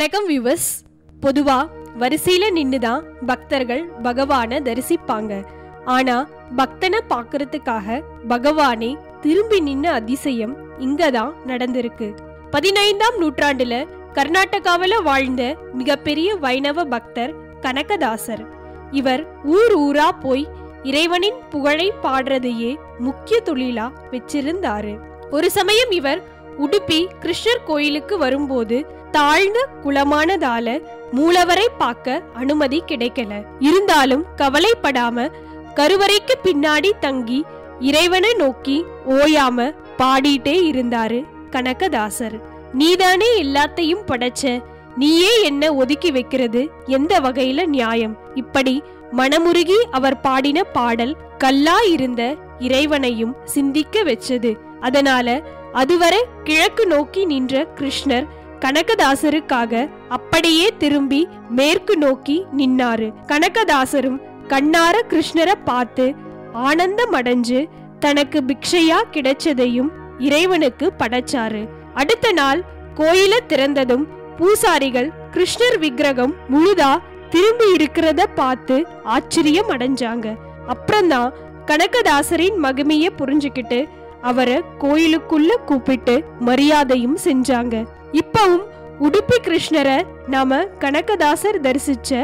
வணக்கம் வியூவர்ஸ். பொதுவா வரிசையில நின்னுதான் பக்தர்கள் பகவானை தரிசிப்பாங்க. ஆனா பக்தனை பாக்குறதுக்காக பகவானே திரும்பி நின்ன அதிசயம் இங்கதான் நடந்திருக்கு. 15ஆம் நூற்றாண்டுல கர்நாடகாவில வாழ்ந்த மிகப்பெரிய வைணவ பக்தர் கனகதாசர். இவர் ஊர் ஊரா போய் இறைவனின் புகழை பாடுறதையே முக்கிய தொழிலா வச்சிருந்தாரு. ஒரு சமயம் இவர் உடுப்பி கிருஷ்ணர் கோயிலுக்கு வரும்போது தாழ்ந்த குளமானதால மூலவரை பார்க்க அனுமதி கிடைக்கல. இருந்தாலும் கவலைப்படாம கருவறைக்கு பின்னாடி தங்கி இறைவனை நோக்கி ஓயாம பாடிட்டே இருந்தாரு கனகதாசர். நீதானே எல்லாத்தையும் படைச்ச, நீயே என்ன ஒதுக்கி வைக்கிறது எந்த வகையில நியாயம்? இப்படி மனமுருகி அவர் பாடின பாடல் கல்லா இருந்த இறைவனையும் சிந்திக்க வச்சது. அதனால அதுவரை கிழக்கு நோக்கி நின்ற கிருஷ்ணர் கனகதாசருக்காக அப்படியே திரும்பி மேற்கு நோக்கி நின்னாரு. கனகதாசரும் கண்ணார கிருஷ்ணரை பார்த்து ஆனந்தம் அடைஞ்சு தனக்கு பிக்ஷையா கிடைச்சதையும் இறைவனுக்கு படைச்சாரு. அடுத்த நாள் கோயில திறந்ததும் பூசாரிகள் கிருஷ்ணர் விக்கிரகம் முழுதா திரும்பி இருக்கிறத பார்த்து ஆச்சரியம் அடைஞ்சாங்க. அப்புறம்தான் கனகதாசரின் மகிமைய புரிஞ்சுக்கிட்டு அவரை கோயிலுக்குள்ள கூப்பிட்டு மரியாதையும் செஞ்சாங்க. இப்பவும் உடுப்பி கிருஷ்ணரை நாம கனகதாசர் தரிசிச்ச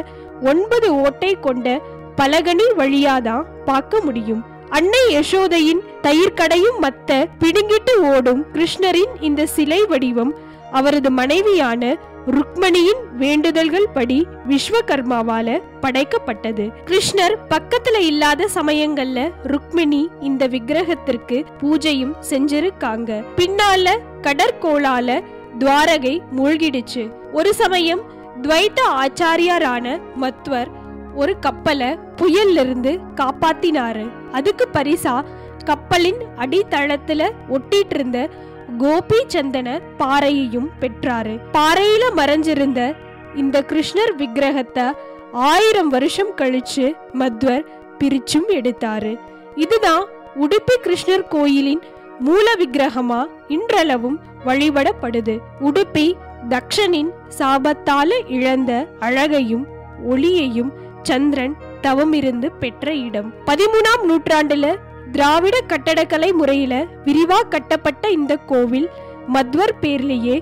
9 ஓட்டை கொண்ட பலகனி வழியாதான் பார்க்க முடியும். அன்னை யசோதையின் தயிர் கடையும் மத்த பிடுங்கிட்டு ஓடும் கிருஷ்ணரின் இந்த சிலை வடிவம் அவரது மனைவியான ருக்மணியின் வேண்டுதல்கள் படி விஸ்வகர்மாவால படைக்கப்பட்டது. கிருஷ்ணர் பக்கத்துல இல்லாத சமயங்கள்ல ருக்மிணி இந்த விக்கிரகத்திற்கு பூஜையும் செஞ்சிருக்காங்க. பின்னால கடற்கோளால துவாரகை மூழ்கிடுச்சு. ஒரு சமயம் துவைத்த ஆச்சாரியாரான மத்வர் ஒரு கப்பலை புயல்ல இருந்து காப்பாத்தினாரு. அதுக்கு பரிசா கப்பலின் அடித்தளத்துல ஒட்டிட்டு இருந்த கோபி சந்தன பாறையையும் பெற்றாரு. பாறையில மறைஞ்சிருந்த இந்த கிருஷ்ணர் விக்கிரகத்தை 1000 வருஷம் கழிச்சு மத்வர் பிரிச்சும் எடுத்தாரு. இதுதான் உடுப்பி கிருஷ்ணர் கோயிலின் மூல விக்கிரகமா இன்றளவும் வழிபடப்படுது. உடுப்பி தக்ஷனின் சாபத்தால இழந்த அழகையும் ஒளியையும் சந்திரன் தவமிருந்து பெற்ற இடம். 13ஆம் நூற்றாண்டுல திராவிட கட்டடக்கலை முறையில விரிவா கட்டப்பட்ட இந்த கோவில் மத்வர் பேர்லயே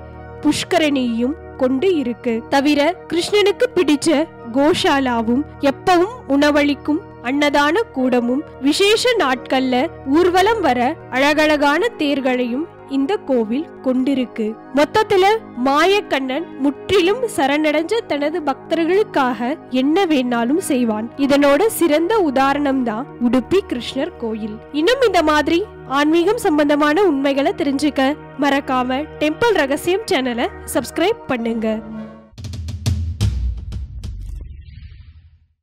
புஷ்கரணியும் கொண்டு இருக்கு. தவிர கிருஷ்ணனுக்கு பிடிச்ச கோஷாலாவும் எப்பவும் உணவளிக்கும் அன்னதான கூடமும் விசேஷ நாட்கள்ல ஊர்வலம் வர அழகழகான தேர்களையும் இந்த கோவில் கொண்டிருக்கு. மொத்தத்துல மாயக்கண்ணன் முற்றிலும் சரணடைஞ்ச தனது பக்தர்களுக்காக என்ன வேணாலும் செய்வான். இதனோட சிறந்த உதாரணம் தான் உடுப்பி கிருஷ்ணர் கோயில். இன்னும் இந்த மாதிரி ஆன்மீகம் சம்பந்தமான உண்மைகளை தெரிஞ்சுக்க மறக்காம டெம்பிள் ரகசியம் சேனலை சப்ஸ்கிரைப் பண்ணுங்க.